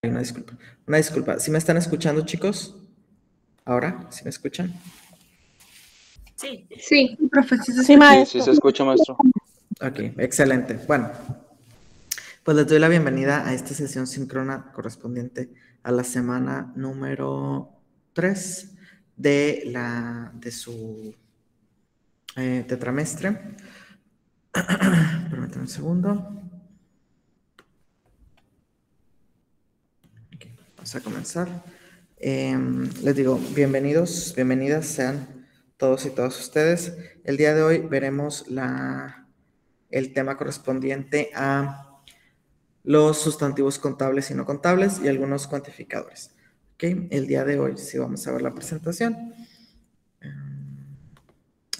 Una disculpa. Una disculpa. ¿Sí me están escuchando, chicos? ¿Ahora? ¿Sí me escuchan? Sí. Sí, profe, Sí, maestro. Sí, se escucha, maestro. Ok, excelente. Bueno, pues les doy la bienvenida a esta sesión síncrona correspondiente a la semana número 3 de su tetramestre. Permítanme un segundo. Ok, vamos a comenzar. Les digo, bienvenidos, bienvenidas sean todos y todas ustedes. El día de hoy veremos el tema correspondiente a los sustantivos contables y no contables y algunos cuantificadores. Okay. El día de hoy sí vamos a ver la presentación.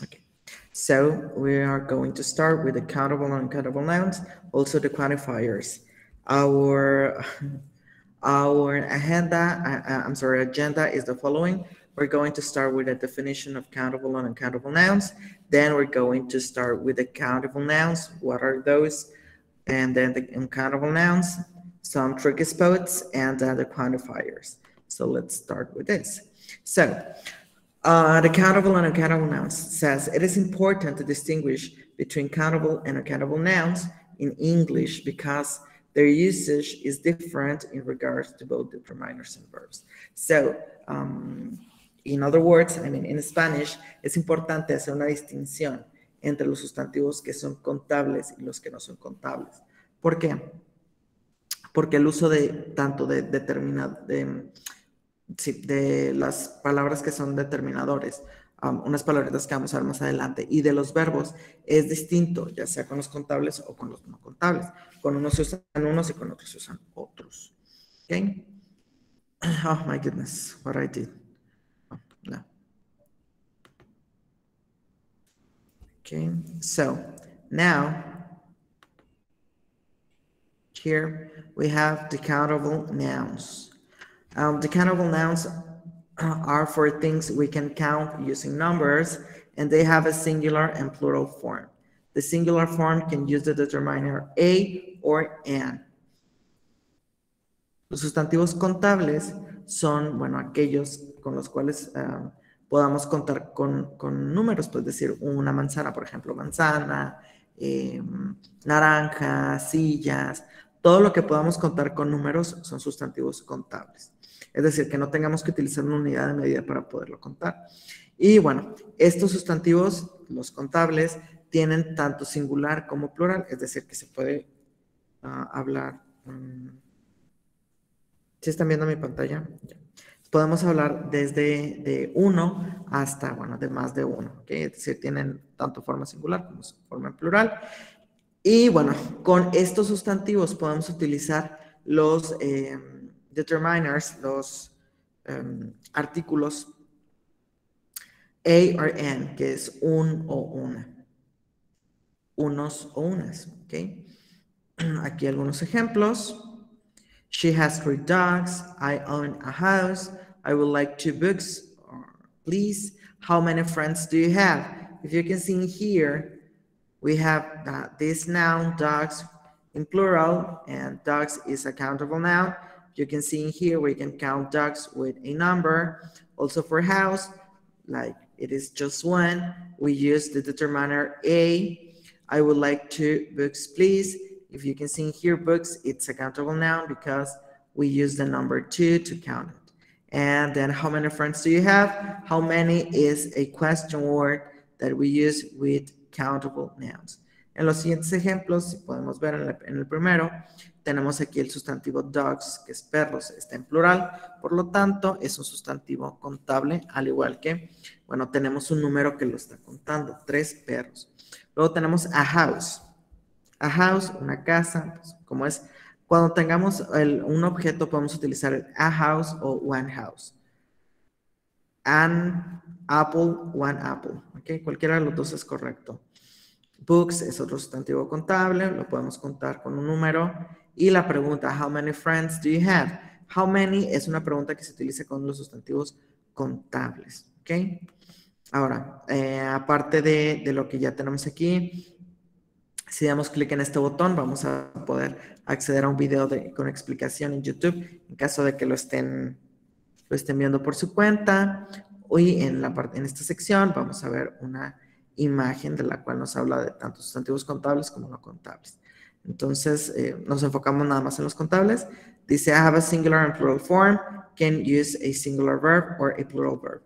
Okay. So we are going to start with the countable and uncountable nouns, also the quantifiers. Our agenda is the following. We're going to start with a definition of countable and uncountable nouns. Then we're going to start with the countable nouns. What are those? And then the uncountable nouns, some tricky spots, and then the quantifiers. So let's start with this. So the countable and uncountable nouns says it is important to distinguish between countable and uncountable nouns in English because their usage is different in regards to both determiners and verbs. So, in other words, I mean, in Spanish, es importante hacer una distinción entre los sustantivos que son contables y los que no son contables. ¿Por qué? Porque el uso de tanto de las palabras que son determinadores, unas palabritas que vamos a ver más adelante, y de los verbos es distinto, ya sea con los contables o con los no contables. Con unos se usan unos y con otros se usan otros. ¿Ok? Oh my goodness, what I did. Oh, no. Okay, so now here we have the countable nouns. The countable nouns are for things we can count using numbers, and they have a singular and plural form. The singular form can use the determiner a or an. Los sustantivos contables son, bueno, aquellos con los cuales podamos contar con números, pues decir una manzana, por ejemplo, manzana, naranja, sillas, todo lo que podamos contar con números son sustantivos contables. Es decir, que no tengamos que utilizar una unidad de medida para poderlo contar. Y bueno, estos sustantivos, los contables, tienen tanto singular como plural, es decir, que se puede hablar. ¿Sí están viendo mi pantalla? Podemos hablar desde de uno hasta, bueno, de más de uno, ¿okay? Es decir, tienen tanto forma singular como forma en plural. Y bueno, con estos sustantivos podemos utilizar los determiners, los artículos a or an, que es un o una. Unos o unas, ¿ok? Aquí algunos ejemplos. She has 3 dogs. I own a house. I would like 2 books, please. How many friends do you have? If you can see here, we have this noun, dogs, in plural, and dogs is a countable noun. You can see here we can count dogs with a number. Also for house, like it is just 1, we use the determiner a. I would like 2 books, please. If you can see here, books, it's a countable noun because we use the number 2 to count it. And then how many friends do you have? How many is a question word that we use with countable nouns. En los siguientes ejemplos, si podemos ver en el primero, tenemos aquí el sustantivo dogs, que es perros, está en plural, por lo tanto es un sustantivo contable, al igual que, bueno, tenemos un número que lo está contando, 3 perros. Luego tenemos a house. A house, una casa, pues, como es, cuando tengamos un objeto podemos utilizar el a house o one house. An apple, one apple, ¿ok? Cualquiera de los dos es correcto. Books es otro sustantivo contable, lo podemos contar con un número. Y la pregunta, how many friends do you have? How many es una pregunta que se utiliza con los sustantivos contables, ¿ok? Ahora, aparte de lo que ya tenemos aquí, Si damos clic en este botón, vamos a poder acceder a un video con explicación en YouTube, en caso de que lo estén viendo por su cuenta. Hoy en esta sección vamos a ver una imagen de la cual nos habla de tanto sustantivos contables como no contables. Entonces, nos enfocamos nada más en los contables. Dice, I have a singular and plural form. Can use a singular verb or a plural verb.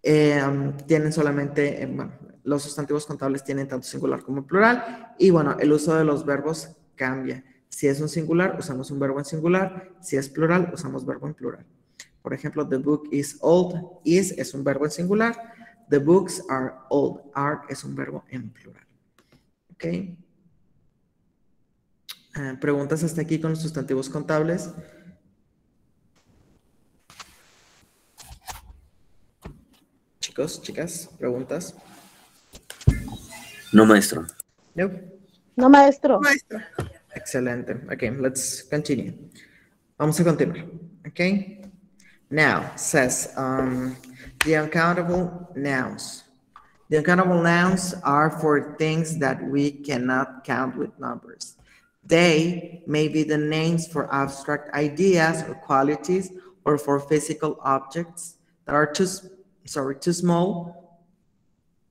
Tienen solamente, bueno, los sustantivos contables tienen tanto singular como plural. Y bueno, el uso de los verbos cambia. Si es un singular, usamos un verbo en singular. Si es plural, usamos verbo en plural. Por ejemplo, the book is old. Is es un verbo en singular. The books are old. Are es un verbo en plural. ¿Ok? ¿Preguntas hasta aquí con los sustantivos contables? Chicos, chicas, ¿preguntas? No, maestro. No. No, maestro. Maestro. Excelente. Okay, let's continue. Vamos a continuar. Okay. Now, says the uncountable nouns. The uncountable nouns are for things that we cannot count with numbers. They may be the names for abstract ideas or qualities or for physical objects that are too small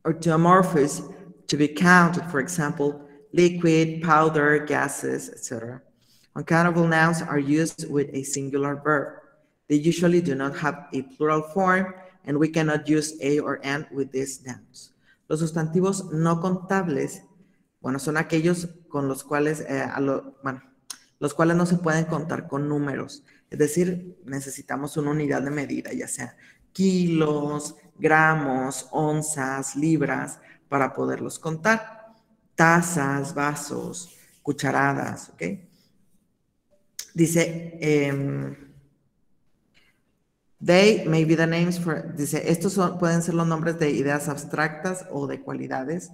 or too amorphous to be counted. For example, liquid, powder, gases, etc. Uncountable nouns are used with a singular verb. They usually do not have a plural form, and we cannot use a or an with these nouns. Los sustantivos no contables, bueno, son aquellos con los cuales, los cuales no se pueden contar con números. Es decir, necesitamos una unidad de medida, ya sea kilos, gramos, onzas, libras, para poderlos contar. Tazas, vasos, cucharadas, ¿ok? Dice, they may be the names for, dice, estos pueden ser los nombres de ideas abstractas o de cualidades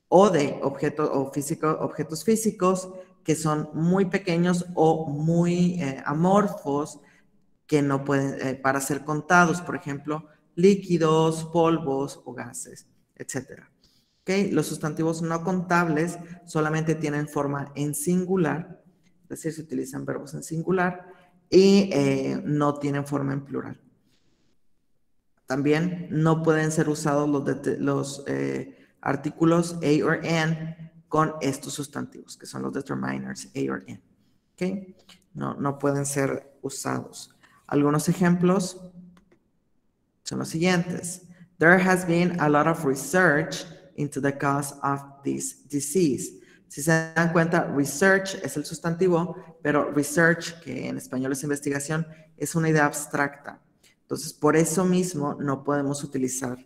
o de objetos físicos que son muy pequeños o muy amorfos que no pueden, para ser contados, por ejemplo, líquidos, polvos o gases, etc. ¿Okay? Los sustantivos no contables solamente tienen forma en singular, es decir, se utilizan verbos en singular y no tienen forma en plural. También no pueden ser usados los artículos a or an con estos sustantivos, que son los determiners a or an. ¿Okay? No pueden ser usados. Algunos ejemplos son los siguientes. There has been a lot of research into the cause of this disease. Si se dan cuenta, research es el sustantivo, pero research, que en español es investigación, es una idea abstracta. Entonces, por eso mismo no podemos utilizar,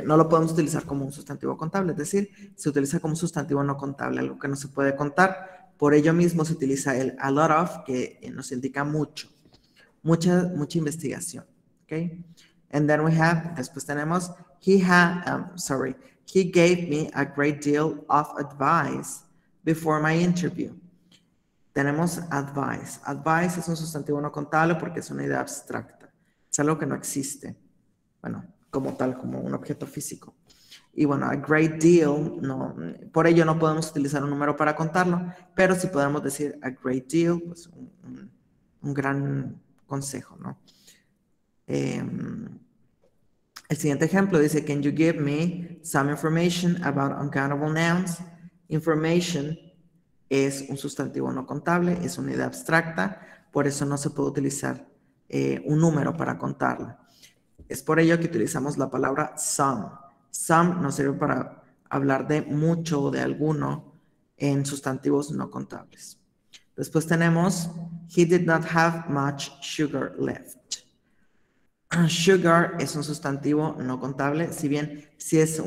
no lo podemos utilizar como un sustantivo contable, es decir, se utiliza como un sustantivo no contable, algo que no se puede contar. Por ello mismo se utiliza el a lot of, que nos indica mucha investigación. ¿Ok? And then we have, después tenemos, he gave me a great deal of advice before my interview. Tenemos advice. Advice es un sustantivo no contable porque es una idea abstracta. Es algo que no existe. Bueno, como tal, como un objeto físico. Y bueno, a great deal, no, por ello no podemos utilizar un número para contarlo, pero sí podemos decir a great deal, pues un gran consejo, ¿no? El siguiente ejemplo dice, can you give me some information about uncountable nouns? Information es un sustantivo no contable, es una idea abstracta, por eso no se puede utilizar un número para contarla. Es por ello que utilizamos la palabra some. Some nos sirve para hablar de mucho o de alguno en sustantivos no contables. Después tenemos, he did not have much sugar left. Sugar es un sustantivo no contable, si bien sí es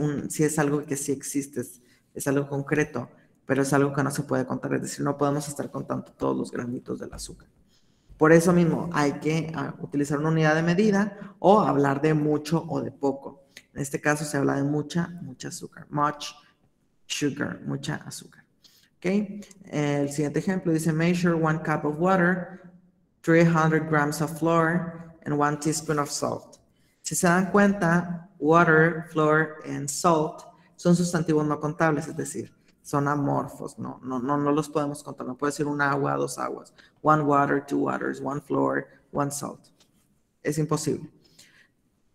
algo que sí existe, es algo concreto, pero es algo que no se puede contar, es decir, no podemos estar contando todos los granitos del azúcar. Por eso mismo hay que utilizar una unidad de medida o hablar de mucho o de poco. En este caso se habla de mucha azúcar. Much sugar, mucha azúcar. ¿Okay? El siguiente ejemplo dice, measure 1 cup of water, 300 grams of flour, and 1 teaspoon of salt. Si se dan cuenta, water, flour, and salt son sustantivos no contables, es decir, Son amorfos, no los podemos contar. No puede ser un agua, dos aguas. One water, two waters, one floor, one salt. Es imposible.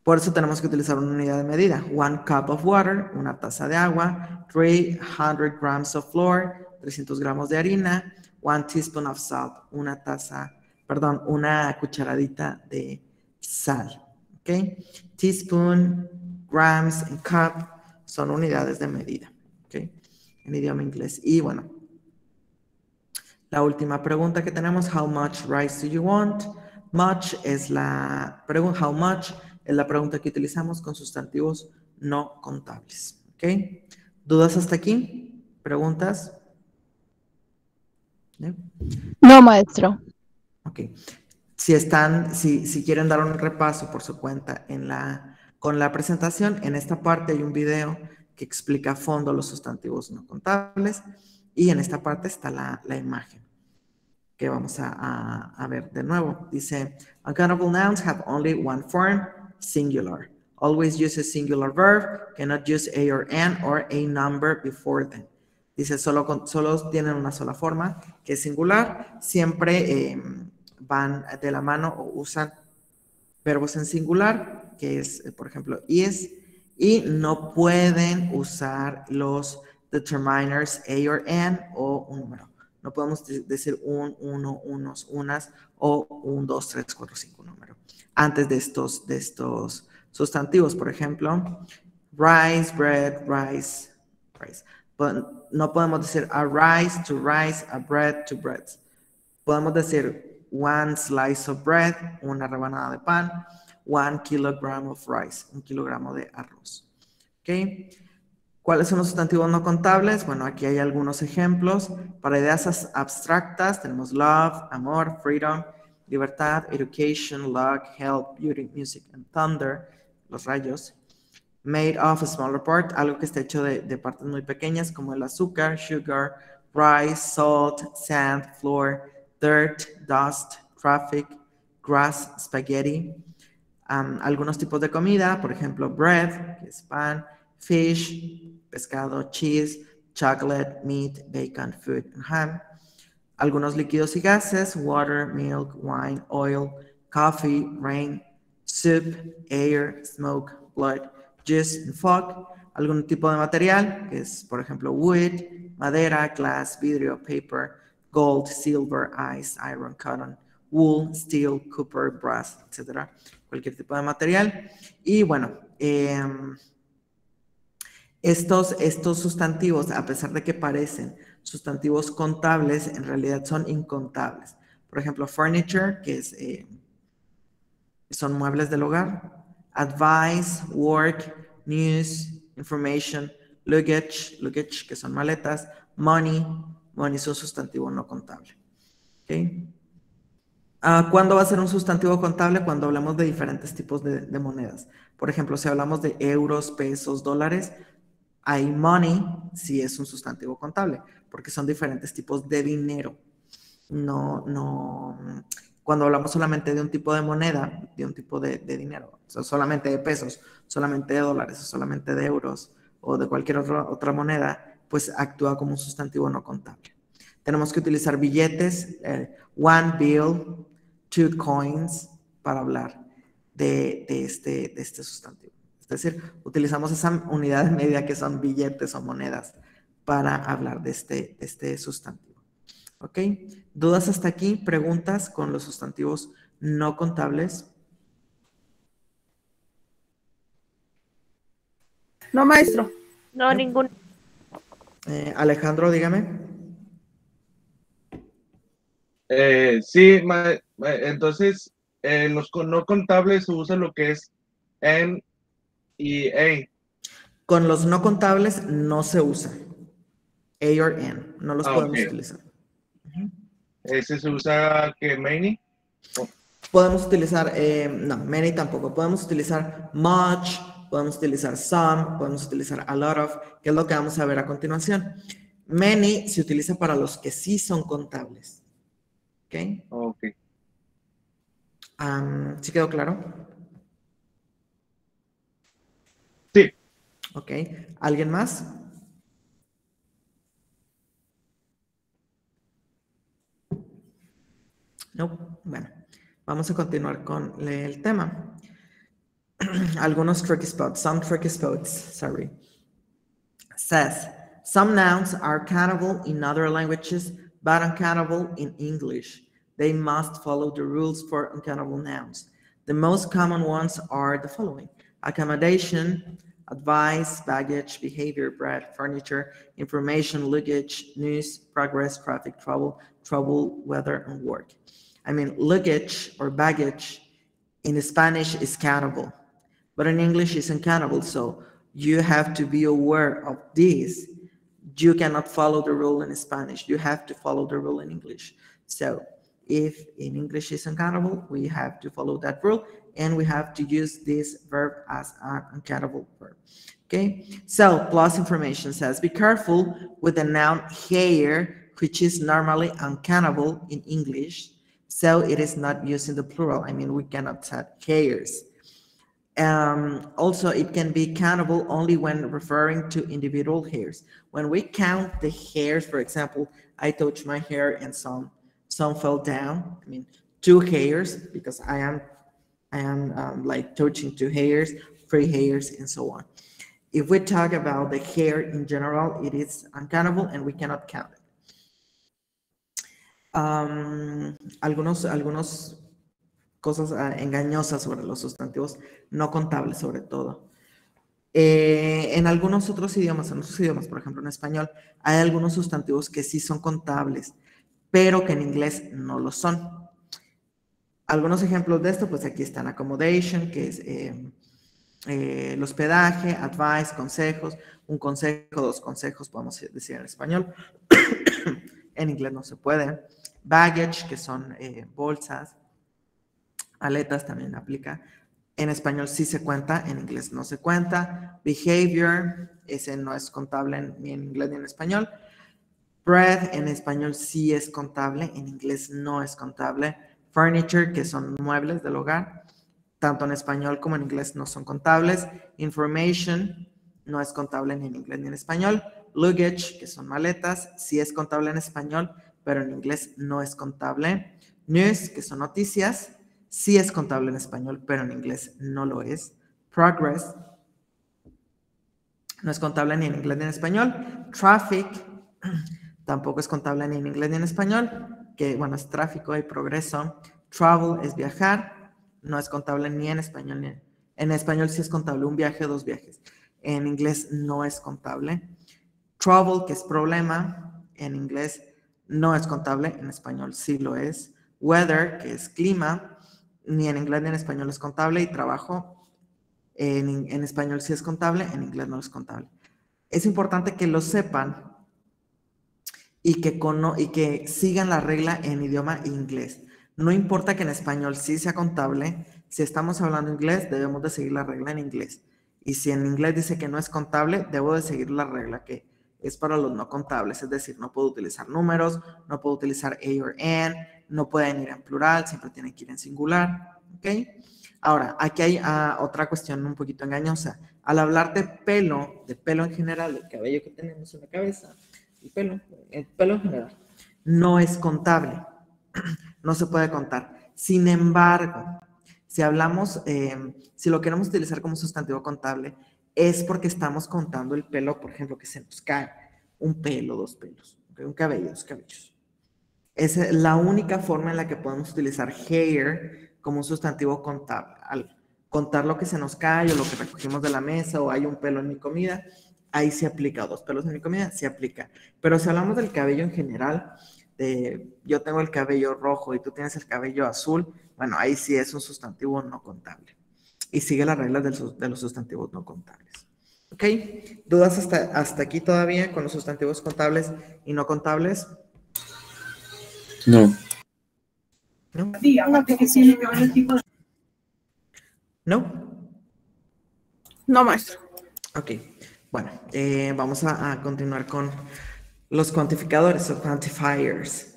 Por eso tenemos que utilizar una unidad de medida. One cup of water, una taza de agua. 300 grams of flour, 300 gramos de harina. One teaspoon of salt, una cucharadita de sal. ¿Ok? Teaspoon, grams and cup son unidades de medida. ¿Ok? En idioma inglés. Y bueno, la última pregunta que tenemos, how much rice do you want? Much es la pregunta, how much es la pregunta que utilizamos con sustantivos no contables. ¿Ok? ¿Dudas hasta aquí? ¿Preguntas? ¿Eh? No, maestro. Ok. Si quieren dar un repaso por su cuenta con la presentación, en esta parte hay un video que explica a fondo los sustantivos no contables y en esta parte está la imagen que vamos a ver de nuevo. Dice, uncountable nouns have only one form, singular. Always use a singular verb, cannot use a or an or a number before them. Dice, solo tienen una sola forma, que es singular. Siempre van de la mano o usan verbos en singular, que es, por ejemplo, is, y no pueden usar los determiners a or an o un número. No podemos decir un, uno, unos, unas o un, dos, tres, cuatro, cinco número. Antes de estos sustantivos, por ejemplo, rice, bread, rice, rice. No podemos decir a rice to rice, a bread to breads. Podemos decir one slice of bread, una rebanada de pan, 1 kilogram of rice, un kilogramo de arroz. ¿Ok? ¿Cuáles son los sustantivos no contables? Bueno, aquí hay algunos ejemplos. Para ideas abstractas tenemos love, amor, freedom, libertad, education, luck, health, beauty, music, and thunder, los rayos. Made of a smaller part, algo que está hecho de partes muy pequeñas como el azúcar, sugar, rice, salt, sand, flour, dirt, dust, traffic, grass, spaghetti. Algunos tipos de comida, por ejemplo, bread, que es pan, fish, pescado, cheese, chocolate, meat, bacon, food, and ham. Algunos líquidos y gases, water, milk, wine, oil, coffee, rain, soup, air, smoke, blood, juice, and fog. Algún tipo de material, que es, por ejemplo, wood, madera, glass, vidrio, paper, gold, silver, ice, iron, cotton, wool, steel, copper, brass, etc. Cualquier tipo de material. Y bueno, estos sustantivos, a pesar de que parecen sustantivos contables, en realidad son incontables. Por ejemplo, furniture, que son muebles del hogar. Advice, work, news, information, luggage, que son maletas. Money es un sustantivo no contable. ¿Okay? ¿Cuándo va a ser un sustantivo contable? Cuando hablamos de diferentes tipos de monedas. Por ejemplo, si hablamos de euros, pesos, dólares, hay money sí es un sustantivo contable, porque son diferentes tipos de dinero. Cuando hablamos solamente de un tipo de moneda, de un tipo de dinero, o sea, solamente de pesos, solamente de dólares, o solamente de euros, o de cualquier otra moneda, pues actúa como un sustantivo no contable. Tenemos que utilizar billetes, one bill, two coins, para hablar de este sustantivo. Es decir, utilizamos esa unidad de medida que son billetes o monedas para hablar de este sustantivo. ¿Ok? ¿Dudas hasta aquí? ¿Preguntas con los sustantivos no contables? No, maestro. No, ningún. Alejandro, dígame. Sí, entonces los no contables se usa lo que es N y A. Con los no contables no se usa. A or N, no los podemos utilizar. ¿Ese se usa que many? Podemos utilizar, no, many tampoco. Podemos utilizar much, podemos utilizar some, podemos utilizar a lot of, que es lo que vamos a ver a continuación. Many se utiliza para los que sí son contables. ¿Ok? Ok. ¿Sí quedó claro? Sí. Ok. ¿Alguien más? No. Bueno, vamos a continuar con el tema. Algunos tricky spots, some tricky spots, sorry. Says, some nouns are countable in other languages, but uncountable in English. They must follow the rules for uncountable nouns. The most common ones are the following: accommodation, advice, baggage, behavior, bread, furniture, information, luggage, news, progress, traffic, trouble, weather, and work. I mean, luggage or baggage in Spanish is countable, but in English is uncountable. So you have to be aware of this. You cannot follow the rule in Spanish. You have to follow the rule in English. So if in English is uncountable, we have to follow that rule, and we have to use this verb as an uncountable verb. Okay, so plus information says, be careful with the noun hair, which is normally uncountable in English, so it is not used in the plural. I mean, we cannot say hairs. Also, it can be countable only when referring to individual hairs. When we count the hairs, for example, I touch my hair and some fell down. I mean, 2 hairs, because I am like touching 2 hairs, 3 hairs, and so on. If we talk about the hair in general, it is uncountable and we cannot count it. Algunos cosas engañosas sobre los sustantivos no contables, sobre todo. En algunos otros idiomas, por ejemplo en español, hay algunos sustantivos que sí son contables, pero que en inglés no lo son. Algunos ejemplos de esto, pues aquí están: accommodation, que es el hospedaje; advice, consejos; un consejo, 2 consejos, podemos decir en español. En inglés no se puede. Baggage, que son bolsas; maletas también aplica. En español sí se cuenta, en inglés no se cuenta. Behavior, ese no es contable ni en inglés ni en español. Bread, en español sí es contable, en inglés no es contable. Furniture, que son muebles del hogar, tanto en español como en inglés no son contables. Information, no es contable ni en inglés ni en español. Luggage, que son maletas, sí es contable en español, pero en inglés no es contable. News, que son noticias, sí es contable en español, pero en inglés no lo es. Progress, no es contable ni en inglés ni en español. Traffic, tampoco es contable ni en inglés ni en español, que bueno, es tráfico y progreso. Travel es viajar, no es contable ni en español ni en español sí es contable, 1 viaje, 2 viajes. En inglés no es contable. Trouble, que es problema, en inglés no es contable, en español sí lo es. Weather, que es clima, ni en inglés ni en español es contable. Y trabajo, en español sí es contable, en inglés no es contable. Es importante que lo sepan y que sigan la regla en idioma inglés. No importa que en español sí sea contable, si estamos hablando inglés, debemos de seguir la regla en inglés. Y si en inglés dice que no es contable, debo de seguir la regla que es para los no contables. Es decir, no puedo utilizar números, no puedo utilizar a or an, no pueden ir en plural, siempre tienen que ir en singular. ¿Ok? Ahora, aquí hay otra cuestión un poquito engañosa. Al hablar de pelo en general, el cabello que tenemos en la cabeza, el pelo en general, no es contable, no se puede contar. Sin embargo, si hablamos, si lo queremos utilizar como sustantivo contable, es porque estamos contando el pelo, por ejemplo, que se nos cae, 1 pelo, 2 pelos, ¿okay? Un cabello, 2 cabellos. Es la única forma en la que podemos utilizar hair como un sustantivo contable. Al contar lo que se nos cae o lo que recogimos de la mesa, o hay 1 pelo en mi comida, ahí se aplica. 2 pelos en mi comida, se aplica. Pero si hablamos del cabello en general, yo tengo el cabello rojo y tú tienes el cabello azul, bueno, ahí sí es un sustantivo no contable. Y sigue las reglas de los sustantivos no contables. ¿Ok? ¿Dudas hasta aquí todavía con los sustantivos contables y no contables? No. ¿No? ¿No? No, maestro. Ok. Bueno, vamos a continuar con los cuantificadores o quantifiers.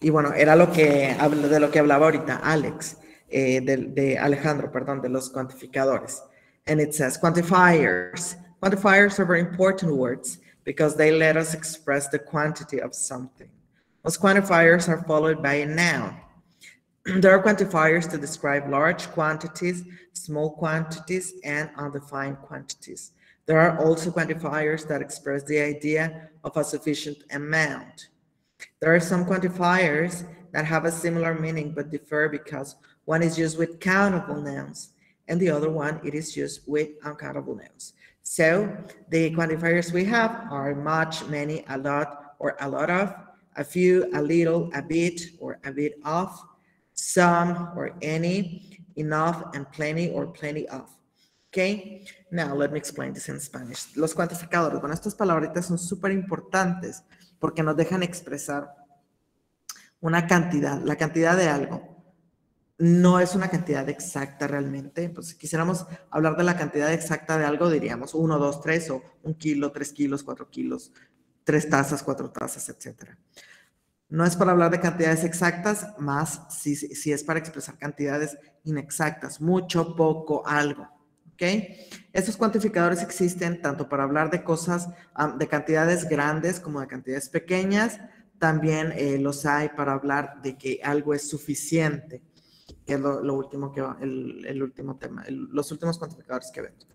Y bueno, era de lo que hablaba ahorita Alex, de Alejandro, perdón, de los cuantificadores. And it says quantifiers. Quantifiers are very important words because they let us express the quantity of something. Most quantifiers are followed by a noun. There are quantifiers to describe large quantities, small quantities, and undefined quantities. There are also quantifiers that express the idea of a sufficient amount. There are some quantifiers that have a similar meaning but differ because one is used with countable nouns and the other one it is used with uncountable nouns. So the quantifiers we have are much, many, a lot, or a lot of, a few, a little, a bit, or a bit of, some or any, enough and plenty or plenty of. Okay, now let me explain this in Spanish. Los cuantificadores, bueno, estas palabritas son súper importantes porque nos dejan expresar una cantidad, la cantidad de algo. No es una cantidad exacta realmente. Pues si quisiéramos hablar de la cantidad exacta de algo, diríamos 1, 2, 3 o 1 kilo, 3 kilos, 4 kilos, 3 tazas, 4 tazas, etc. No es para hablar de cantidades exactas, más si es para expresar cantidades inexactas, mucho, poco, algo. ¿Ok? Estos cuantificadores existen tanto para hablar de cosas, de cantidades grandes como de cantidades pequeñas. También los hay para hablar de que algo es suficiente, que es lo último que va, el último tema, los últimos cuantificadores que vemos.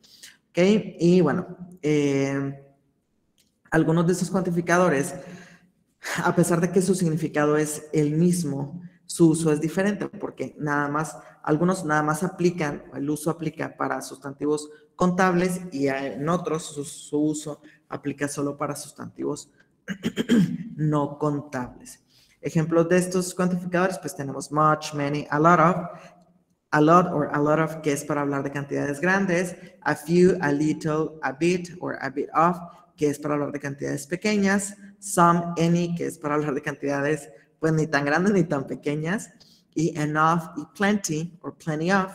¿Ok? Y bueno, algunos de esos cuantificadores, a pesar de que su significado es el mismo, su uso es diferente porque algunos nada más aplican, el uso aplica para sustantivos contables y en otros su uso aplica solo para sustantivos no contables. Ejemplos de estos cuantificadores, pues tenemos much, many, a lot of, a lot of, que es para hablar de cantidades grandes, a few, a little, a bit, or a bit of, que es para hablar de cantidades pequeñas, some, any, que es para hablar de cantidades pues ni tan grandes ni tan pequeñas, y enough y plenty, or plenty of,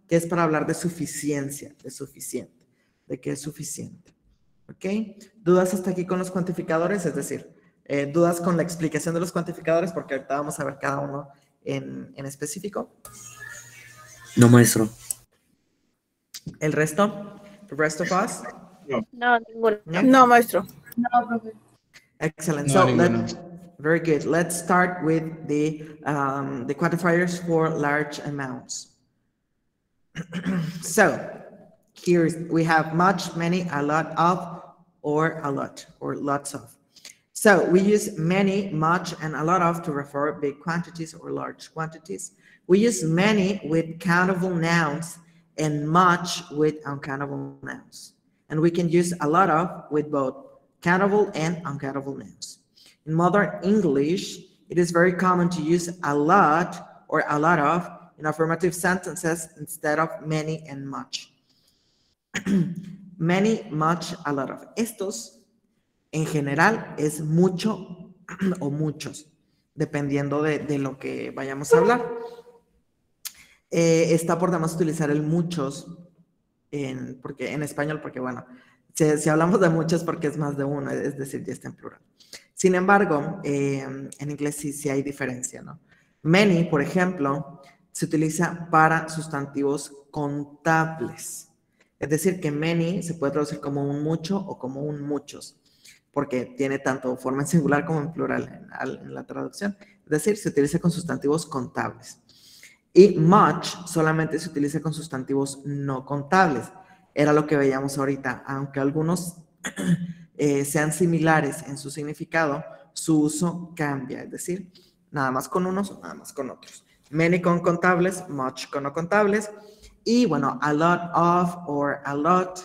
que es para hablar de suficiencia, de suficiente, de que es suficiente. ¿Ok? ¿Dudas hasta aquí con los cuantificadores? Es decir, ¿dudas con la explicación de los cuantificadores? Porque ahorita vamos a ver cada uno en específico. No, maestro. ¿El resto? The rest of us? No, ninguno. Yeah? No, maestro. Excellent. No, So ninguno. very good. Let's start with the quantifiers for large amounts. So here we have much, many, a lot of, or a lot, or lots of. So we use many, much, and a lot of to refer big quantities or large quantities. We use many with countable nouns and much with uncountable nouns. And we can use a lot of with both countable and uncountable nouns. In modern English, it is very common to use a lot or a lot of in affirmative sentences instead of many and much. Many, much, a lot of. Estos, en general, es mucho o muchos, dependiendo de lo que vayamos a hablar. Está por demás utilizar el muchos porque en español, porque bueno, si hablamos de muchos porque es más de uno, es decir, ya está en plural. Sin embargo, en inglés sí hay diferencia, ¿no? Many, por ejemplo, se utiliza para sustantivos contables. Es decir, que many se puede traducir como un mucho o como un muchos, porque tiene tanto forma en singular como en plural en la traducción. Es decir, se utiliza con sustantivos contables. Y much solamente se utiliza con sustantivos no contables. Era lo que veíamos ahorita. Aunque algunos sean similares en su significado, su uso cambia. Es decir, nada más con unos o nada más con otros. Many con contables, much con no contables. Y bueno, a lot of or a lot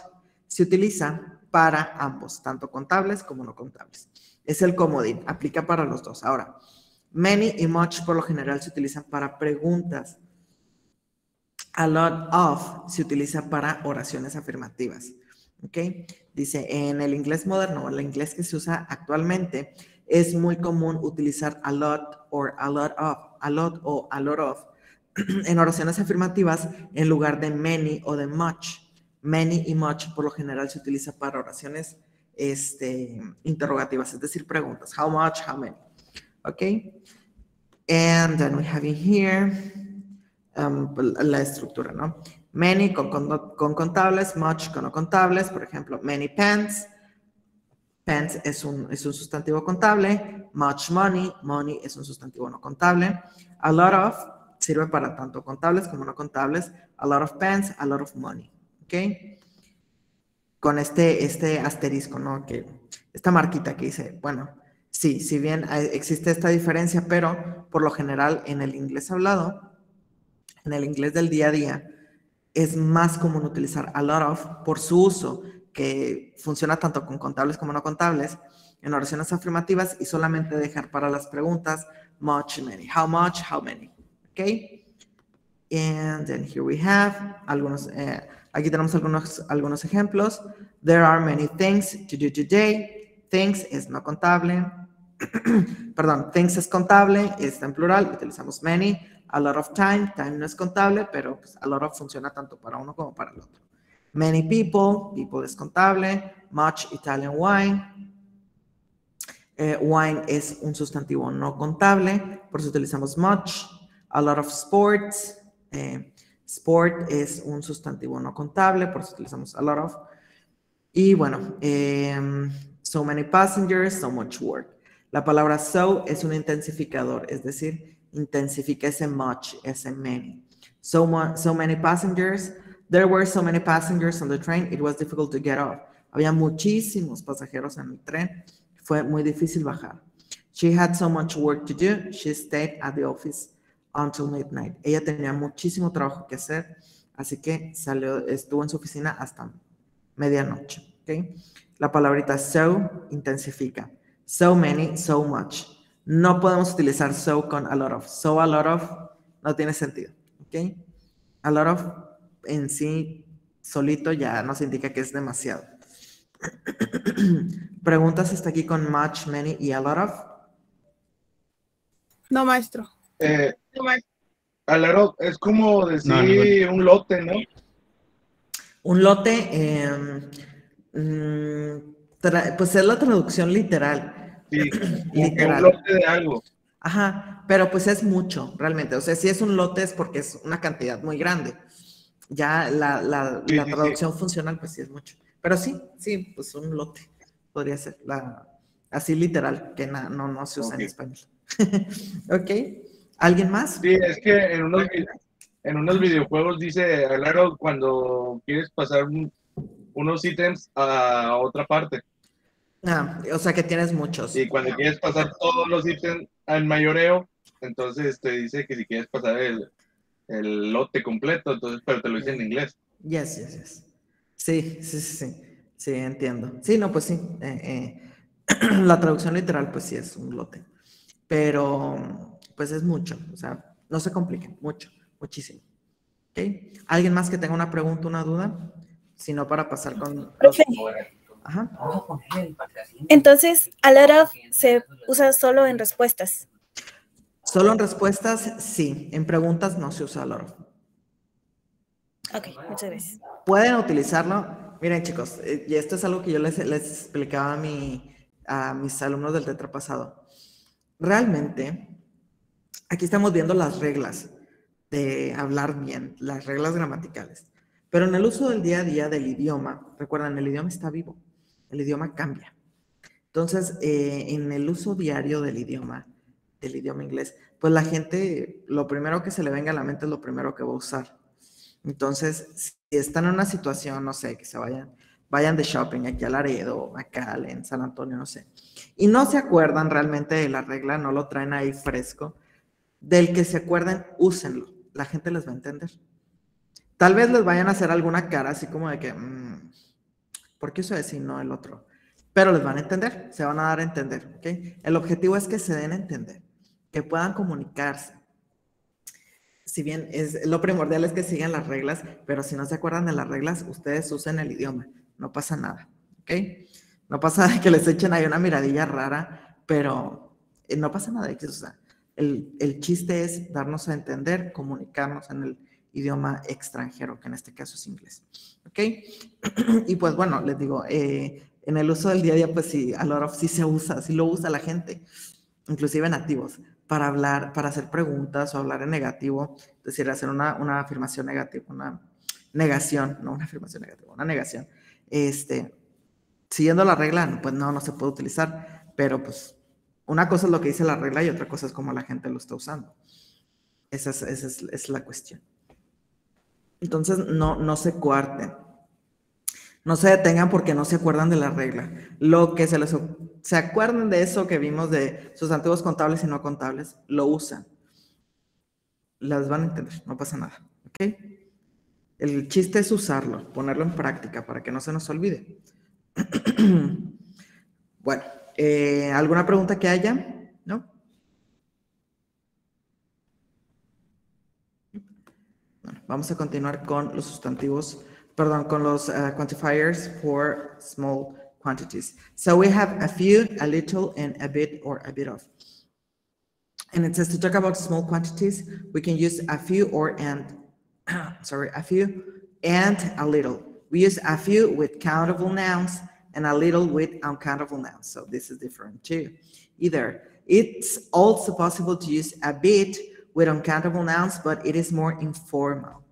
se utiliza para ambos, tanto contables como no contables. Es el comodín, aplica para los dos. Ahora, many y much por lo general se utilizan para preguntas. A lot of se utiliza para oraciones afirmativas. ¿Ok? Dice, en el inglés moderno, el inglés que se usa actualmente, es muy común utilizar a lot or a lot of, a lot o a lot of en oraciones afirmativas en lugar de many o de much. Many y much por lo general se utiliza para oraciones interrogativas, es decir, preguntas. How much, how many. Okay. And then we have in here la estructura, ¿no? Many con contables, much con no contables. Por ejemplo, many pens Pence es un sustantivo contable. Much money, money es un sustantivo no contable. A lot of sirve para tanto contables como no contables. A lot of pens, a lot of money. ¿Ok? Con este asterisco, ¿no? Que esta marquita que dice, bueno, sí, si bien existe esta diferencia, pero por lo general en el inglés hablado, en el inglés del día a día, es más común utilizar a lot of por su uso, que funciona tanto con contables como no contables, en oraciones afirmativas y solamente dejar para las preguntas much, many. How much, how many. ¿Ok? And then here we have aquí tenemos algunos ejemplos. There are many things to do today. Things es no contable. Perdón, things es contable, está en plural, utilizamos many. A lot of time, time no es contable, pero pues, a lot of funciona tanto para uno como para el otro. Many people, people es contable. Much Italian wine. Wine es un sustantivo no contable, por eso utilizamos much. A lot of sports. Sport es un sustantivo no contable, por eso utilizamos a lot of. Y bueno, so many passengers, so much work. La palabra so es un intensificador, es decir, intensifica ese much, ese many. So many passengers. There were so many passengers on the train, it was difficult to get off. Había muchísimos pasajeros en el tren, fue muy difícil bajar. She had so much work to do, she stayed at the office until midnight. Ella tenía muchísimo trabajo que hacer, así que estuvo en su oficina hasta medianoche. ¿Okay? La palabrita so intensifica. So many, so much. No podemos utilizar so con a lot of. So a lot of no tiene sentido. ¿Okay? A lot of en sí solito ya nos indica que es demasiado. ¿Preguntas hasta aquí con much, many y a lot of? No, maestro. A lot of es como decir un lote, ¿no? Un lote, pues es la traducción literal. Sí, literal. un lote de algo. Ajá, pero pues es mucho, realmente. O sea, si es un lote es porque es una cantidad muy grande. Ya la traducción funcional, pues sí es mucho. Pero sí, pues un lote podría ser. Así literal, que no se usa en español. Ok. ¿Alguien más? Sí, es que en unos videojuegos dice a lot of cuando quieres pasar unos ítems a otra parte. O sea que tienes muchos. Y cuando quieres pasar todos los ítems al mayoreo, entonces te dice que si quieres pasar el lote completo, entonces, pero te lo dice en inglés. Yes. Sí, entiendo. Sí, no, pues sí. La traducción literal, pues sí es un lote. Pero, pues es mucho. O sea, no se compliquen. Muchísimo. ¿Ok? ¿Alguien más que tenga una pregunta, una duda? Si no, para pasar con... Ajá. Entonces, a lot of se usa solo en respuestas. Solo en respuestas, sí. En preguntas no se usa a lot of. Ok, muchas gracias. Pueden utilizarlo. Miren, chicos, y esto es algo que yo les explicaba a mis alumnos del tetra pasado. Realmente, aquí estamos viendo las reglas de hablar bien, las reglas gramaticales. Pero en el uso del día a día del idioma, recuerden, el idioma está vivo, el idioma cambia. Entonces, en el uso diario del idioma inglés, pues la gente, lo primero que se le venga a la mente es lo primero que va a usar. Entonces, si están en una situación, no sé, que se vayan de shopping aquí a Laredo, acá en San Antonio, no sé, y no se acuerdan realmente de la regla, no lo traen ahí fresco, del que se acuerden, úsenlo, la gente les va a entender. Tal vez les vayan a hacer alguna cara así como de que, ¿por qué eso es y no el otro? Pero les van a entender, se van a dar a entender, ¿ok? El objetivo es que se den a entender, que puedan comunicarse. Si bien lo primordial es que sigan las reglas, pero si no se acuerdan de las reglas, ustedes usen el idioma, no pasa nada, ¿ok? No pasa nada que les echen ahí una miradilla rara, pero no pasa nada. O sea, el chiste es darnos a entender, comunicarnos en el idioma extranjero, que en este caso es inglés, ¿ok? Y pues bueno, les digo, en el uso del día a día, pues sí, a lot of sí se usa, sí lo usa la gente, inclusive nativos, para hablar, para hacer preguntas o hablar en negativo, es decir, hacer una afirmación negativa, una negación, no una afirmación negativa, una negación. siguiendo la regla, pues no se puede utilizar, pero pues una cosa es lo que dice la regla y otra cosa es cómo la gente lo está usando. Esa es la cuestión. Entonces, no se coarten. No se detengan porque no se acuerdan de la regla. Lo que se acuerdan de eso que vimos de sustantivos contables y no contables, lo usan. Las van a entender, no pasa nada. ¿Ok? El chiste es usarlo, ponerlo en práctica para que no se nos olvide. Bueno, ¿alguna pregunta que haya? ¿No? Bueno, vamos a continuar con los sustantivos, perdón, con los quantifiers for small quantities. So we have a few, a little, and a bit or a bit of. And it says to talk about small quantities, we can use a few or and, sorry, a few and a little. We use a few with countable nouns and a little with uncountable nouns. So this is different too. Either it's also possible to use a bit with uncountable nouns, but it is more informal.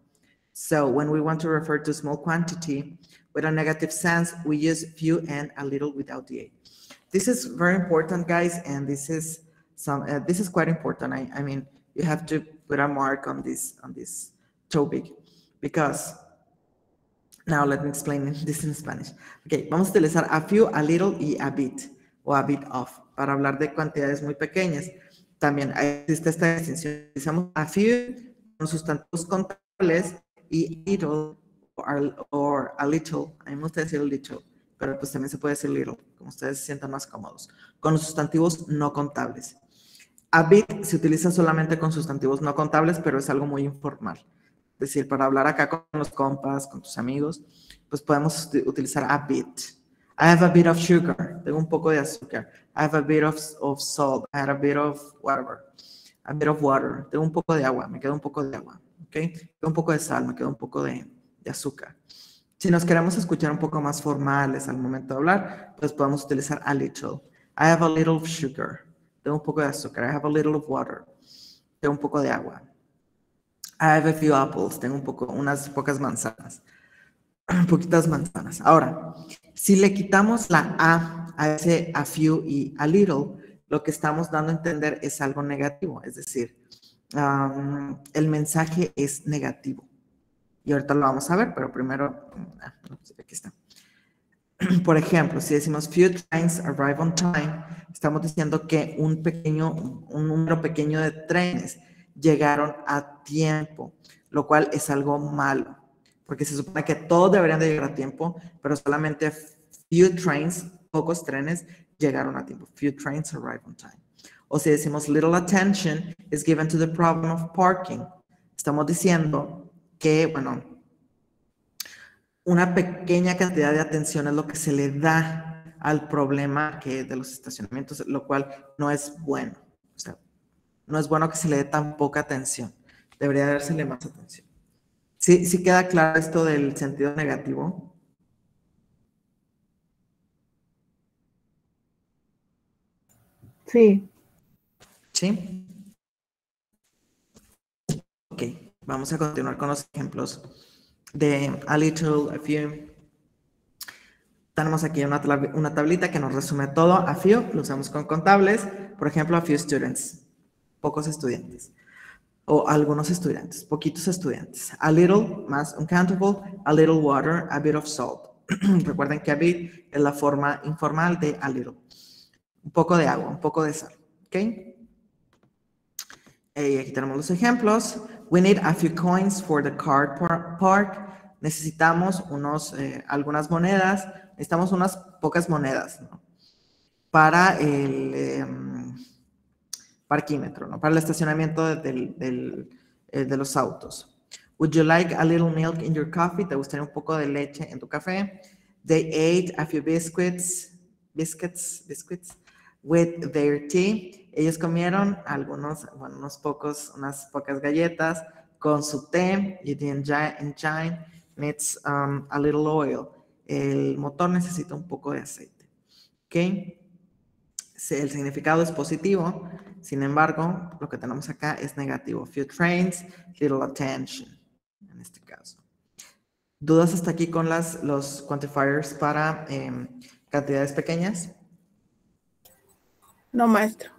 So when we want to refer to small quantity with a negative sense, we use few and a little without the a. This is very important, guys, and this is quite important. I mean, you have to put a mark on this topic because now let me explain this in Spanish. Okay, vamos a utilizar a few, a little y a bit o a bit of para hablar de cantidades muy pequeñas. También existe esta distinción. Utilizamos a few con sustantivos contables y little or a little. A mí me gusta decir little, pero pues también se puede decir little, como ustedes se sientan más cómodos, con los sustantivos no contables. A bit se utiliza solamente con sustantivos no contables, pero es algo muy informal. Es decir, para hablar acá con los compas, con tus amigos, pues podemos utilizar a bit. I have a bit of sugar. Tengo un poco de azúcar. I have a bit of salt. I have a bit of whatever. A bit of water. Tengo un poco de agua. Me queda un poco de agua. ¿Ok? Tengo un poco de sal. Me queda un poco de azúcar. Si nos queremos escuchar un poco más formales al momento de hablar, pues podemos utilizar a little. I have a little of sugar. Tengo un poco de azúcar. I have a little of water. Tengo un poco de agua. I have a few apples. Tengo unas pocas manzanas. Poquitas manzanas. Ahora, si le quitamos la a ese a few y a little, lo que estamos dando a entender es algo negativo. Es decir, el mensaje es negativo. Y ahorita lo vamos a ver, pero primero, aquí está. Por ejemplo, si decimos few trains arrive on time, estamos diciendo que un número pequeño de trenes llegaron a tiempo, lo cual es algo malo, porque se supone que todos deberían de llegar a tiempo, pero solamente few trains, pocos trenes, llegaron a tiempo. Few trains arrive on time. O si decimos little attention is given to the problem of parking, estamos diciendo que, bueno, una pequeña cantidad de atención es lo que se le da al problema de los estacionamientos, lo cual no es bueno. O sea, no es bueno que se le dé tan poca atención. Debería dársele más atención. ¿Sí queda claro esto del sentido negativo? Sí. ¿Sí? Ok, vamos a continuar con los ejemplos de a little, a few. Tenemos aquí una tablita que nos resume todo. A few lo usamos con contables. Por ejemplo, a few students. Pocos estudiantes. O algunos estudiantes. Poquitos estudiantes. A little, más uncountable. A little water. A bit of salt. Recuerden que a bit es la forma informal de a little. Un poco de agua, un poco de sal. ¿Ok? Aquí tenemos los ejemplos. We need a few coins for the car park. Necesitamos algunas monedas. Necesitamos unas pocas monedas, ¿no? Para el parquímetro, ¿no? Para el estacionamiento de los autos. Would you like a little milk in your coffee? ¿Te gustaría un poco de leche en tu café? They ate a few biscuits with their tea. Ellos comieron unas pocas galletas con su té. Y the engine needs a little oil. El motor necesita un poco de aceite. ¿Ok? El significado es positivo, sin embargo, lo que tenemos acá es negativo. Few trains, little attention, en este caso. ¿Dudas hasta aquí con los quantifiers para ¿Cantidades pequeñas? No, maestro.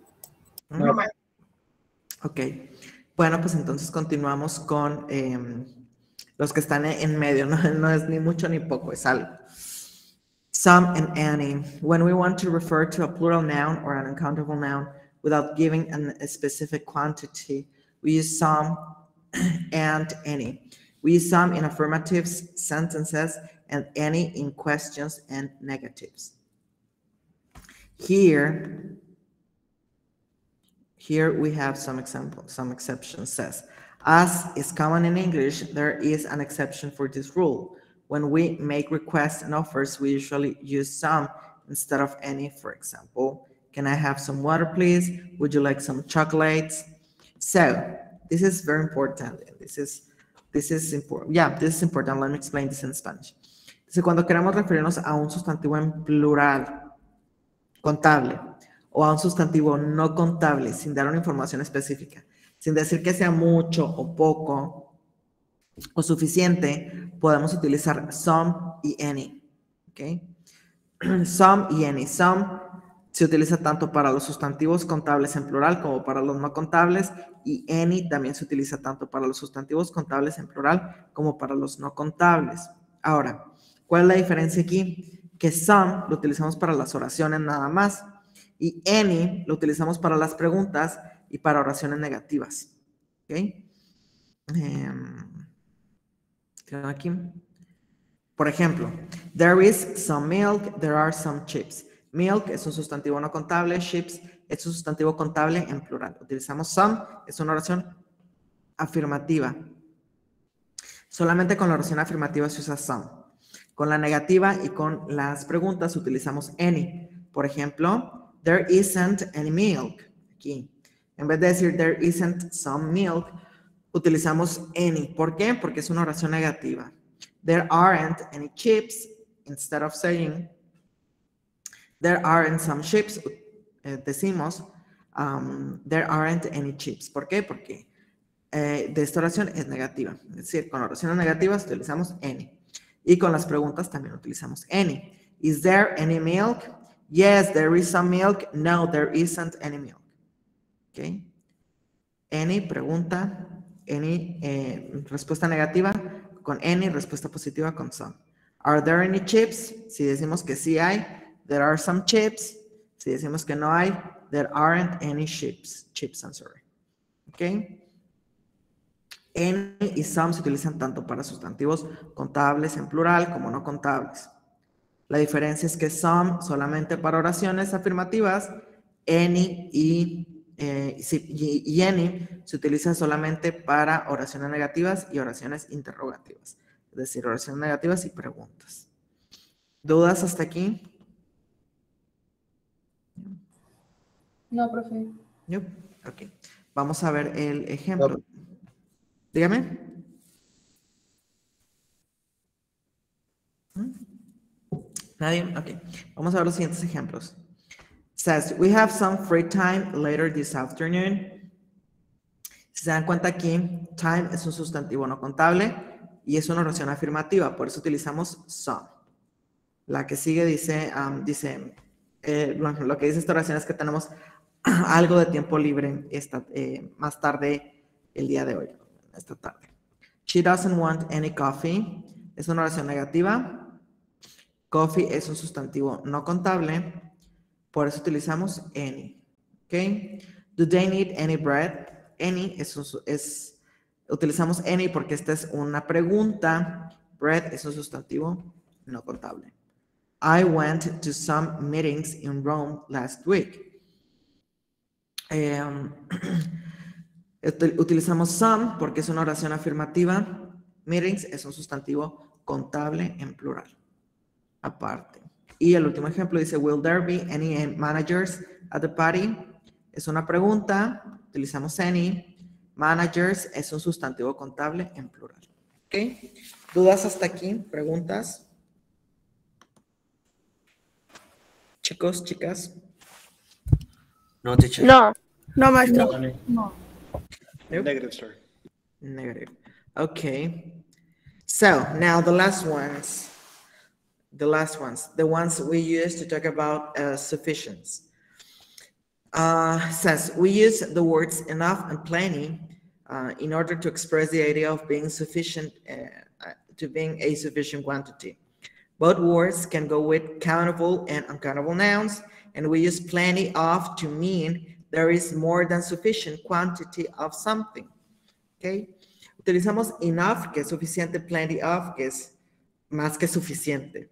No. Ok. Bueno, pues entonces continuamos con los que están en medio. No es ni mucho ni poco, es algo. Some and any. When we want to refer to a plural noun or an uncountable noun without giving a specific quantity, we use some and any. We use some in affirmatives, sentences, and any in questions and negatives. Here we have some examples, some exceptions. Says, as is common in English, there is an exception for this rule. When we make requests and offers, we usually use some instead of any. For example, can I have some water, please? Would you like some chocolates? So this is very important. This is important. Yeah, this is important. Let me explain this in Spanish. Dice, cuando queremos referirnos a un sustantivo en plural, contable, o a un sustantivo no contable, sin dar una información específica, sin decir que sea mucho o poco o suficiente, podemos utilizar some y any. ¿Okay? Some y any. Some se utiliza tanto para los sustantivos contables en plural como para los no contables, y any también se utiliza tanto para los sustantivos contables en plural como para los no contables. Ahora, ¿cuál es la diferencia aquí? Que some lo utilizamos para las oraciones nada más, y any lo utilizamos para las preguntas y para oraciones negativas. ¿Ok? Aquí. Por ejemplo, there is some milk, there are some chips. Milk es un sustantivo no contable, chips es un sustantivo contable en plural. Utilizamos some, es una oración afirmativa. Solamente con la oración afirmativa se usa some. Con la negativa y con las preguntas utilizamos any. Por ejemplo, there isn't any milk. Aquí. En vez de decir there isn't some milk, utilizamos any. ¿Por qué? Porque es una oración negativa. There aren't any chips. Instead of saying there aren't some chips, decimos there aren't any chips. ¿Por qué? Porque de esta oración es negativa. Es decir, con oraciones negativas utilizamos any. Y con las preguntas también utilizamos any. Is there any milk? Yes, there is some milk. No, there isn't any milk. Okay. Any, pregunta. Any, respuesta negativa con any, respuesta positiva con some. Are there any chips? Si decimos que sí hay, there are some chips. Si decimos que no hay, there aren't any chips. Chips, I'm sorry. Okay. Any y some se utilizan tanto para sustantivos contables en plural como no contables. La diferencia es que some solamente para oraciones afirmativas, any y any se utiliza solamente para oraciones negativas y oraciones interrogativas. Es decir, oraciones negativas y preguntas. ¿Dudas hasta aquí? No, profe. No. Ok. Vamos a ver el ejemplo. No. Dígame. ¿Nadie? Ok. Vamos a ver los siguientes ejemplos. Says, we have some free time later this afternoon. Si se dan cuenta aquí, time es un sustantivo no contable y es una oración afirmativa, por eso utilizamos some. La que sigue dice, lo que dice esta oración es que tenemos algo de tiempo libre más tarde el día de hoy, esta tarde. She doesn't want any coffee. Es una oración negativa. Coffee es un sustantivo no contable. Por eso utilizamos any. ¿Ok? Do they need any bread? Any utilizamos any porque esta es una pregunta. Bread es un sustantivo no contable. I went to some meetings in Rome last week. Utilizamos some porque es una oración afirmativa. Meetings es un sustantivo contable en plural. Aparte. Y el último ejemplo dice, will there be any managers at the party? Es una pregunta, utilizamos any. Managers es un sustantivo contable en plural. ¿Ok? ¿Dudas hasta aquí? ¿Preguntas? Chicos, chicas. No, teacher. No. No, maestro. No. Nope. Negative, sir. Negative. Okay. So, now the last ones. the last ones, the ones we use to talk about sufficiency. Says we use the words enough and plenty in order to express the idea of being sufficient, to being a sufficient quantity. Both words can go with countable and uncountable nouns, and we use plenty of to mean there is more than sufficient quantity of something. Okay? Utilizamos enough, que es suficiente, plenty of, que es más que suficiente,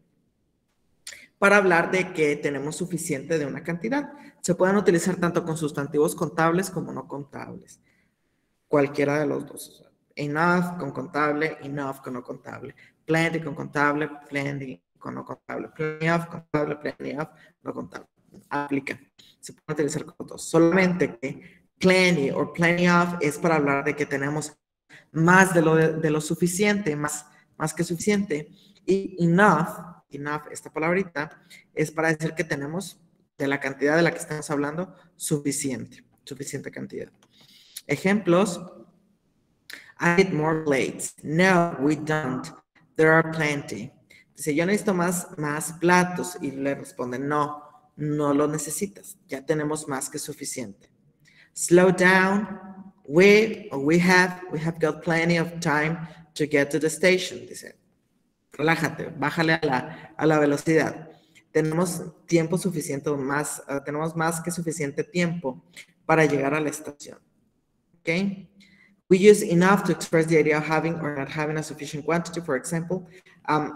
para hablar de que tenemos suficiente de una cantidad. Se pueden utilizar tanto con sustantivos contables como no contables. Cualquiera de los dos. Enough con contable, enough con no contable. Plenty con contable, plenty con no contable. Plenty of contable, plenty of no contable. Aplica. Se puede utilizar con dos. Solamente que plenty o plenty of es para hablar de que tenemos más de lo suficiente, más que suficiente. Y enough, esta palabrita, es para decir que tenemos de la cantidad de la que estamos hablando suficiente cantidad. Ejemplos. I need more plates. No, we don't. There are plenty. Dice, yo necesito más platos. Y le responden, no lo necesitas. Ya tenemos más que suficiente. Slow down. We have got plenty of time to get to the station. Dice, relájate, bájale a la velocidad. Tenemos tiempo suficiente, tenemos más que suficiente tiempo para llegar a la estación. Okay? We use enough to express the idea of having or not having a sufficient quantity. For example,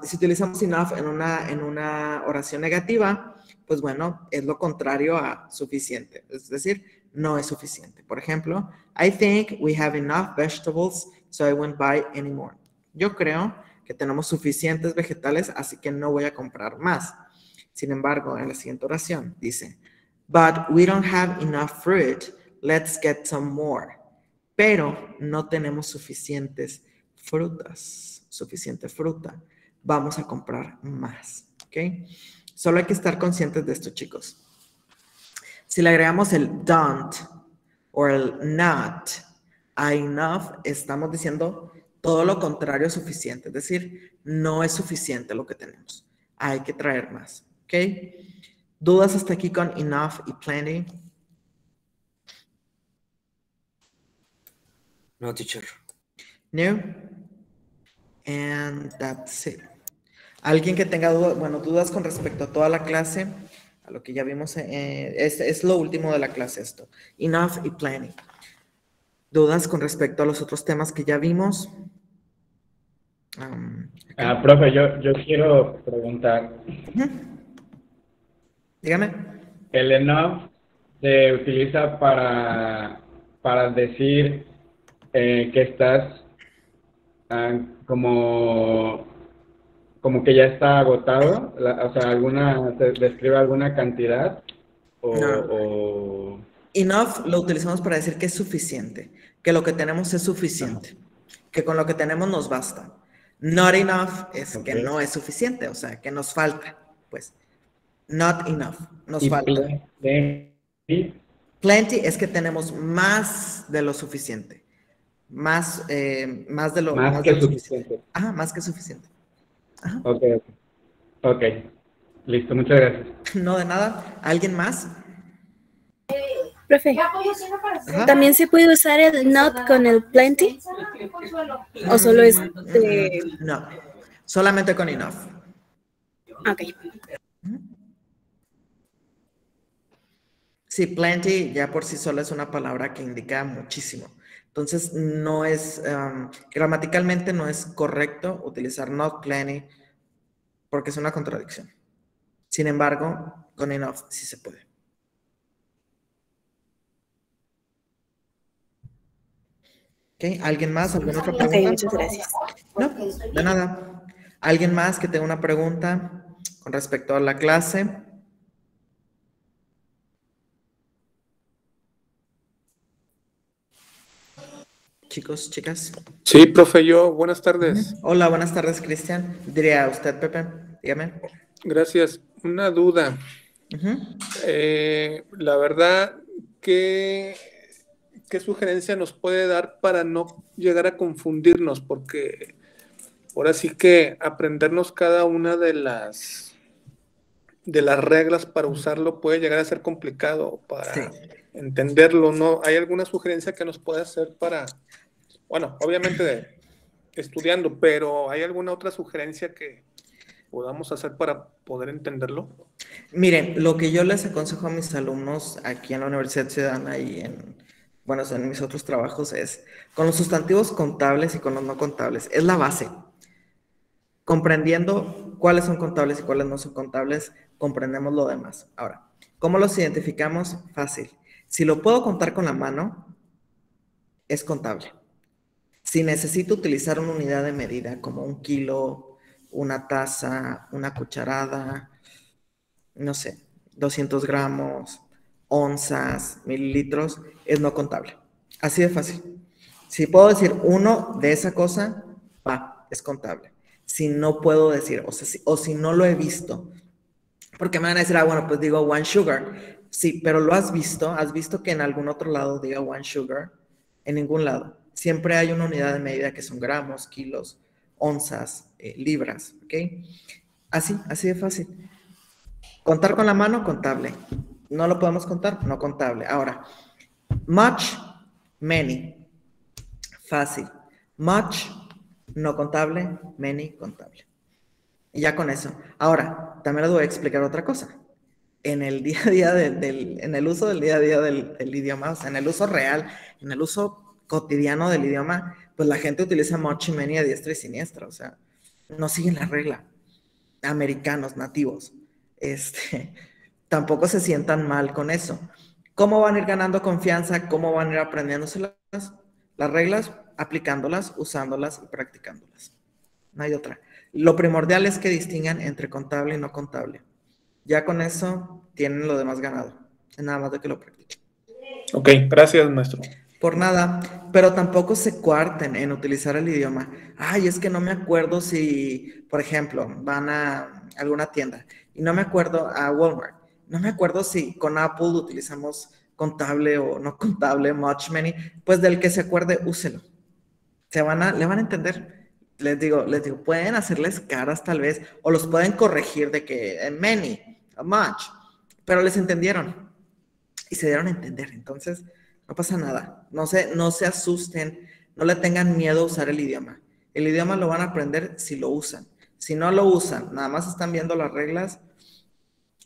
si utilizamos enough en una oración negativa, pues bueno, es lo contrario a suficiente. Es decir, no es suficiente. Por ejemplo, I think we have enough vegetables, so I won't buy any more. Yo creo que tenemos suficientes vegetales, así que no voy a comprar más. Sin embargo, en la siguiente oración dice, but we don't have enough fruit, let's get some more. Pero no tenemos suficiente fruta. Vamos a comprar más, ¿ok? Solo hay que estar conscientes de esto, chicos. Si le agregamos el don't o el not a enough, estamos diciendo todo lo contrario a suficiente. Es decir, no es suficiente lo que tenemos. Hay que traer más, ¿ok? ¿Dudas hasta aquí con enough y plenty? No, teacher. No. And that's it. Alguien que tenga dudas con respecto a toda la clase, a lo que ya vimos, es lo último de la clase esto. Enough y plenty. ¿Dudas con respecto a los otros temas que ya vimos? Profe, yo quiero preguntar. Dígame. El enough se utiliza para decir que estás como que ya está agotado, o sea, ¿te describe alguna cantidad? No. Enough lo utilizamos para decir que es suficiente, que lo que tenemos es suficiente, que con lo que tenemos nos basta. Not enough es que no es suficiente, o sea, que nos falta, pues. Not enough, nos falta. Plenty es que tenemos más de lo suficiente. Más de lo suficiente. Ajá, más que suficiente. Ajá. Ok. Listo, muchas gracias. No, de nada. ¿Alguien más? Profe, Ajá. ¿también se puede usar el not con el plenty? ¿O solo es No, solamente con enough. Ok. Sí, plenty ya por sí sola es una palabra que indica muchísimo. Entonces, no es, gramaticalmente no es correcto utilizar not plenty porque es una contradicción. Sin embargo, con enough sí se puede. Okay. ¿Alguien más? ¿Alguna otra pregunta? Ok, muchas gracias. No, de nada. ¿Alguien más que tenga una pregunta con respecto a la clase? Chicos, chicas. Sí, profe, buenas tardes. Hola, buenas tardes, Cristian. Diría usted, Pepe, dígame. Gracias. Una duda. La verdad, ¿qué sugerencia nos puede dar para no llegar a confundirnos? Porque ahora sí que aprendernos cada una de las reglas para usarlo puede llegar a ser complicado para Sí. entenderlo, ¿no? ¿Hay alguna sugerencia que nos pueda hacer para, bueno, obviamente estudiando, pero ¿hay alguna otra sugerencia que podamos hacer para poder entenderlo? Miren, lo que yo les aconsejo a mis alumnos aquí en la Universidad Ciudadana y en mis otros trabajos es, con los sustantivos contables y con los no contables, es la base. Comprendiendo cuáles son contables y cuáles no son contables, comprendemos lo demás. Ahora, ¿cómo los identificamos? Fácil. Si lo puedo contar con la mano, es contable. Si necesito utilizar una unidad de medida como un kilo, una taza, una cucharada, no sé, 200 gramos, onzas, mililitros, es no contable. Así de fácil. Si puedo decir uno de esa cosa, es contable. Si no puedo decir, o si no lo he visto, porque me van a decir, bueno, pues digo one sugar. Sí, pero ¿lo has visto? ¿Has visto que en algún otro lado diga one sugar? En ningún lado. Siempre hay una unidad de medida que son gramos, kilos, onzas, libras, ¿ok? Así de fácil. Contar con la mano, contable. No lo podemos contar, no contable. Ahora, much, many. Fácil. Much, no contable, many, contable. Y ya con eso. Ahora, también les voy a explicar otra cosa. En el día a día en el uso del día a día del idioma, o sea, en el uso real, en el uso cotidiano del idioma, pues la gente utiliza much y many a diestra y siniestra, o sea, no siguen la regla. Americanos, nativos, tampoco se sientan mal con eso. ¿Cómo van a ir ganando confianza? ¿Cómo van a ir aprendiéndose las reglas? Aplicándolas, usándolas y practicándolas. No hay otra. Lo primordial es que distingan entre contable y no contable. Ya con eso tienen lo demás ganado. Nada más de que lo practiquen. Ok, gracias, maestro. Por nada, pero tampoco se cuarten en utilizar el idioma. Ay, es que no me acuerdo si, por ejemplo, van a alguna tienda y no me acuerdo a Walmart. No me acuerdo si con Apple utilizamos contable o no contable, much, many. Pues del que se acuerde, úselo. Le van a entender. Les digo, pueden hacerles caras tal vez, o los pueden corregir de que many, much, pero les entendieron y se dieron a entender. Entonces, no pasa nada. No se asusten, no le tengan miedo a usar el idioma. El idioma lo van a aprender si lo usan. Si no lo usan, nada más están viendo las reglas,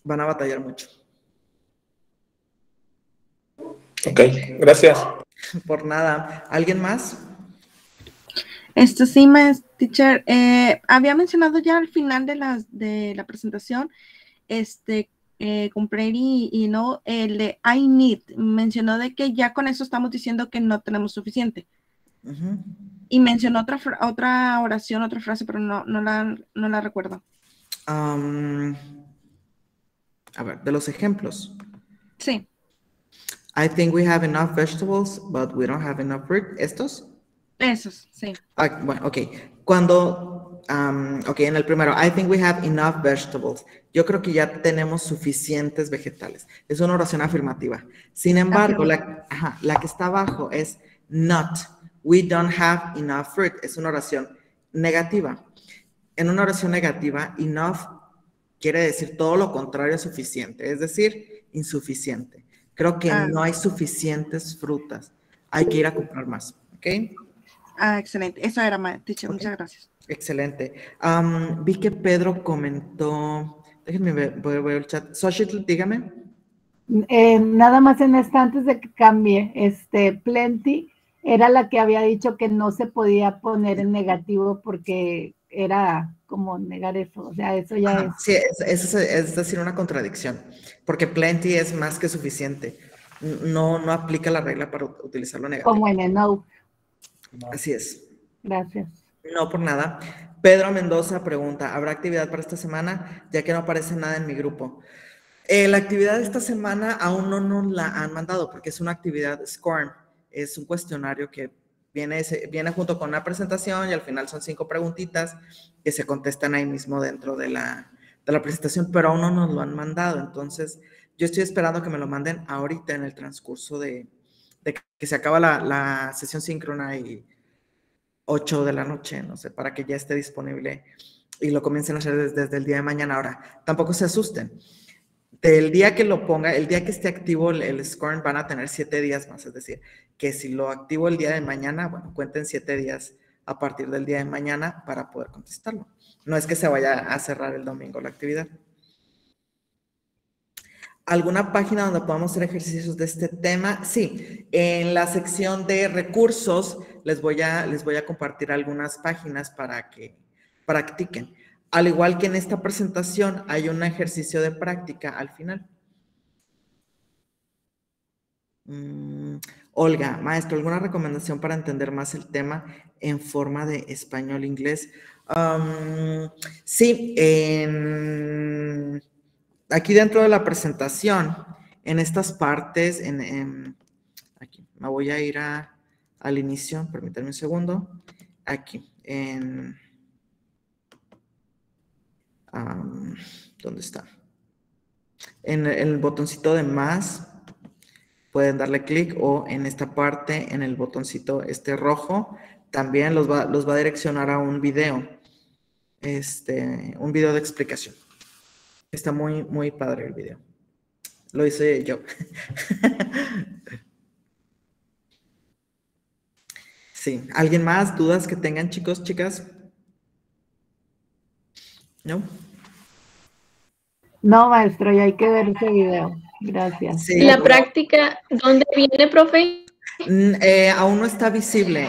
van a batallar mucho. Ok, gracias. Por nada. ¿Alguien más? Sí, teacher, había mencionado ya al final de la presentación, con Brady y no, el de I need, mencionó de que ya con eso estamos diciendo que no tenemos suficiente. Uh-huh. Y mencionó otra oración, otra frase, pero no la recuerdo. A ver, de los ejemplos. Sí. I think we have enough vegetables, but we don't have enough fruit. ¿Estos? Esos, sí. Bueno, ok. En el primero, I think we have enough vegetables. Yo creo que ya tenemos suficientes vegetales. Es una oración afirmativa. Sin embargo, la que está abajo es not. We don't have enough fruit. Es una oración negativa. En una oración negativa, enough quiere decir todo lo contrario a suficiente, es decir, insuficiente. Creo que no hay suficientes frutas. Hay que ir a comprar más, ¿ok? Excelente. Eso era, teacher. Okay. Muchas gracias. Excelente. Vi que Pedro comentó, déjenme ver el chat. Xochitl, dígame. Nada más antes de que cambie, plenty era la que había dicho que no se podía poner en negativo porque era como negar eso, o sea, eso ya es. Sí, es decir, una contradicción, porque plenty es más que suficiente. No aplica la regla para utilizarlo negativo. Como en enough. Así es. Gracias. No, por nada. Pedro Mendoza pregunta, ¿habrá actividad para esta semana? Ya que no aparece nada en mi grupo. La actividad de esta semana aún no nos la han mandado porque es una actividad SCORM. Es un cuestionario que viene junto con una presentación y al final son 5 preguntitas que se contestan ahí mismo dentro de la presentación, pero aún no nos lo han mandado. Entonces, yo estoy esperando que me lo manden ahorita en el transcurso de que se acaba la sesión síncrona y 8 de la noche, no sé, para que ya esté disponible y lo comiencen a hacer desde el día de mañana. Ahora, tampoco se asusten. Del día que lo ponga, el día que esté activo el scorn, van a tener 7 días más. Es decir, que si lo activo el día de mañana, bueno, cuenten 7 días a partir del día de mañana para poder contestarlo. No es que se vaya a cerrar el domingo la actividad. ¿Alguna página donde podamos hacer ejercicios de este tema? Sí, en la sección de recursos les voy a compartir algunas páginas para que practiquen. Al igual que en esta presentación, hay un ejercicio de práctica al final. Olga, maestro, ¿alguna recomendación para entender más el tema en forma de español-inglés? Sí, aquí dentro de la presentación, en estas partes, aquí, me voy a ir al inicio, permítanme un segundo, aquí, ¿dónde está? En el botoncito de más, pueden darle clic, o en esta parte, en el botoncito rojo, también los va a direccionar a un video, un video de explicación. Está muy, muy padre el video. Lo hice yo. Sí. ¿Alguien más? ¿Dudas que tengan, chicos, chicas? ¿No? No, maestro, y hay que ver ese video. Gracias. Sí, La práctica, ¿dónde viene, profe? Aún no está visible.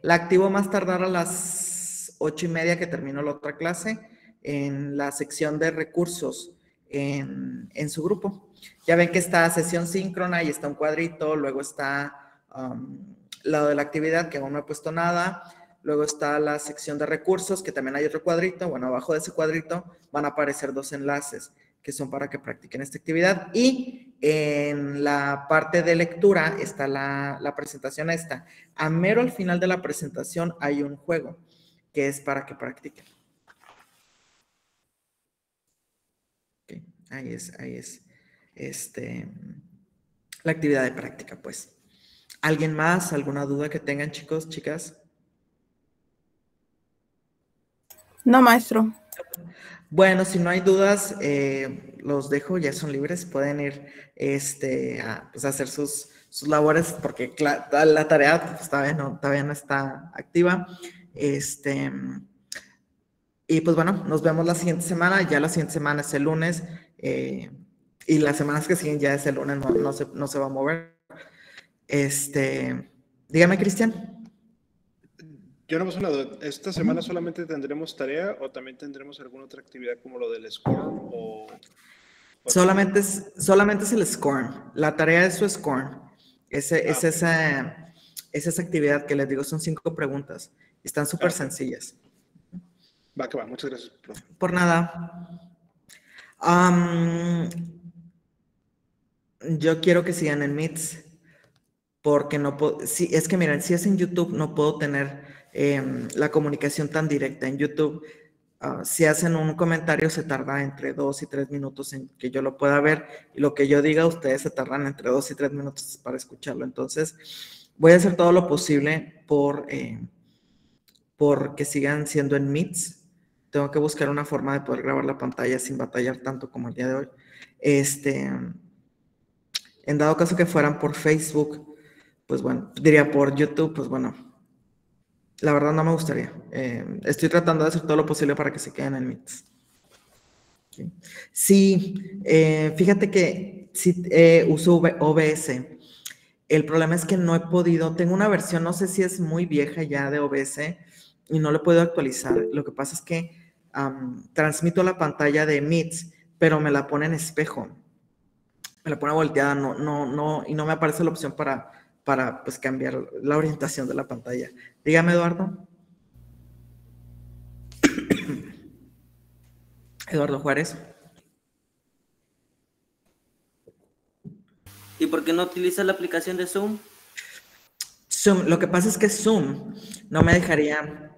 La activo más tardar a las 8:30 que terminó la otra clase, en la sección de recursos en su grupo. Ya ven que está sesión síncrona y está un cuadrito, luego está lado de la actividad, que aún no he puesto nada, luego está la sección de recursos, que también hay otro cuadrito. Bueno, abajo de ese cuadrito van a aparecer 2 enlaces que son para que practiquen esta actividad, y en la parte de lectura está la presentación esta. A mero al final de la presentación hay un juego que es para que practiquen. Okay. Ahí es la actividad de práctica, pues. ¿Alguien más? ¿Alguna duda que tengan, chicos, chicas? No, maestro. Bueno, si no hay dudas, los dejo, ya son libres, pueden ir pues, a hacer sus labores, porque la tarea pues, todavía no está activa. Y pues bueno, nos vemos la siguiente semana. Ya la siguiente semana es el lunes, y las semanas que siguen ya es el lunes, no se va a mover. Dígame, Cristian. Yo no pasa nada. ¿Esta semana solamente tendremos tarea o también tendremos alguna otra actividad como lo del SCORM? Solamente es el SCORM. La tarea es su SCORM. Es esa actividad que les digo, son 5 preguntas. Están súper sencillas. Va, que va. Muchas gracias, profe. Por nada. Yo quiero que sigan en Meets, porque no puedo, es que miren, si es en YouTube no puedo tener la comunicación tan directa. En YouTube, si hacen un comentario se tarda entre 2 y 3 minutos en que yo lo pueda ver, y lo que yo diga ustedes se tardan entre 2 y 3 minutos para escucharlo. Entonces voy a hacer todo lo posible por que sigan siendo en Meets. Tengo que buscar una forma de poder grabar la pantalla sin batallar tanto como el día de hoy. En dado caso que fueran por Facebook, pues bueno, diría por YouTube, pues bueno, la verdad no me gustaría. Estoy tratando de hacer todo lo posible para que se queden en Meets. Okay. Sí, fíjate que sí, uso OBS. El problema es que no he podido, tengo una versión, no sé si es muy vieja ya de OBS, y no lo he podido actualizar. Lo que pasa es que transmito la pantalla de Meets, pero me la pone en espejo. Me la pone volteada, y no me aparece la opción para pues, cambiar la orientación de la pantalla. Dígame, Eduardo. Eduardo Juárez. ¿Y por qué no utiliza la aplicación de Zoom? Zoom, lo que pasa es que Zoom no me dejaría.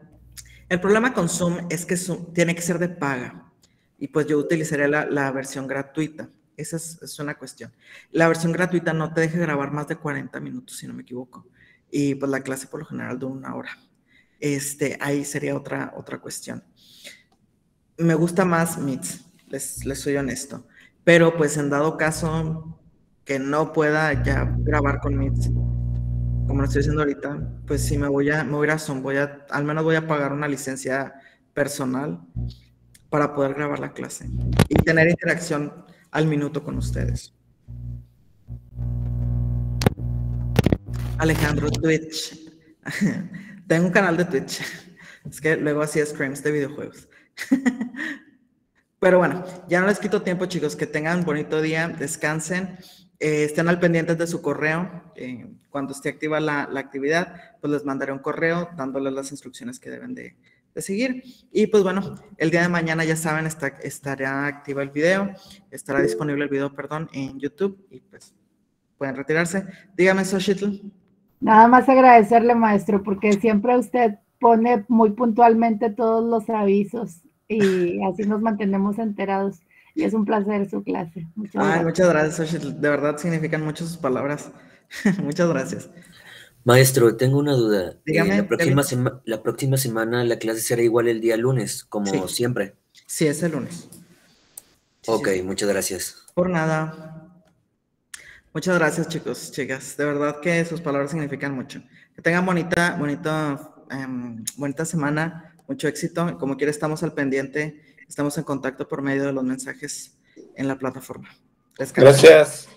El problema con Zoom es que Zoom tiene que ser de paga, y pues yo utilizaría la versión gratuita. Esa es una cuestión. La versión gratuita no te deja grabar más de 40 minutos, si no me equivoco. Y pues la clase por lo general dura 1 hora. ahí sería otra cuestión. Me gusta más Meets, les soy honesto. Pero pues en dado caso que no pueda ya grabar con Meets, como lo estoy diciendo ahorita, pues sí me voy a ir a Zoom, al menos voy a pagar una licencia personal para poder grabar la clase y tener interacción al minuto con ustedes. Alejandro, Twitch. Tengo un canal de Twitch. Es que luego hacía streams de videojuegos. Pero bueno, ya no les quito tiempo, chicos. Que tengan un bonito día, descansen. Estén al pendiente de su correo. Cuando esté activa la actividad, pues les mandaré un correo dándoles las instrucciones que deben de seguir. Y pues bueno, el día de mañana ya saben, estará activa el video, estará disponible el video, perdón, en YouTube y pues pueden retirarse. Dígame, Xochitl. Nada más agradecerle, maestro, porque siempre usted pone muy puntualmente todos los avisos y así nos mantenemos enterados. Y es un placer su clase. Muchas gracias, Xochitl. De verdad significan mucho sus palabras. Muchas gracias. Maestro, tengo una duda. Dígame, la próxima semana la clase será igual el día lunes, como siempre. Sí, es el lunes. Ok, muchas gracias. Por nada. Muchas gracias, chicos, chicas. De verdad que sus palabras significan mucho. Que tengan bonita semana, mucho éxito. Como quiera, estamos al pendiente. Estamos en contacto por medio de los mensajes en la plataforma. Gracias.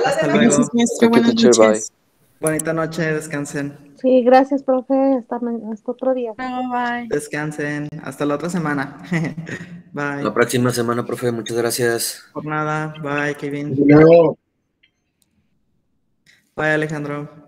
Hasta luego. Gracias, maestro. Buenas noches. Bonita noche, descansen. Sí, gracias, profe. Hasta otro día. Bye. Descansen. Hasta la otra semana. Bye. La próxima semana, profe. Muchas gracias. Por nada. Bye, Kevin. No. Bye, Alejandro.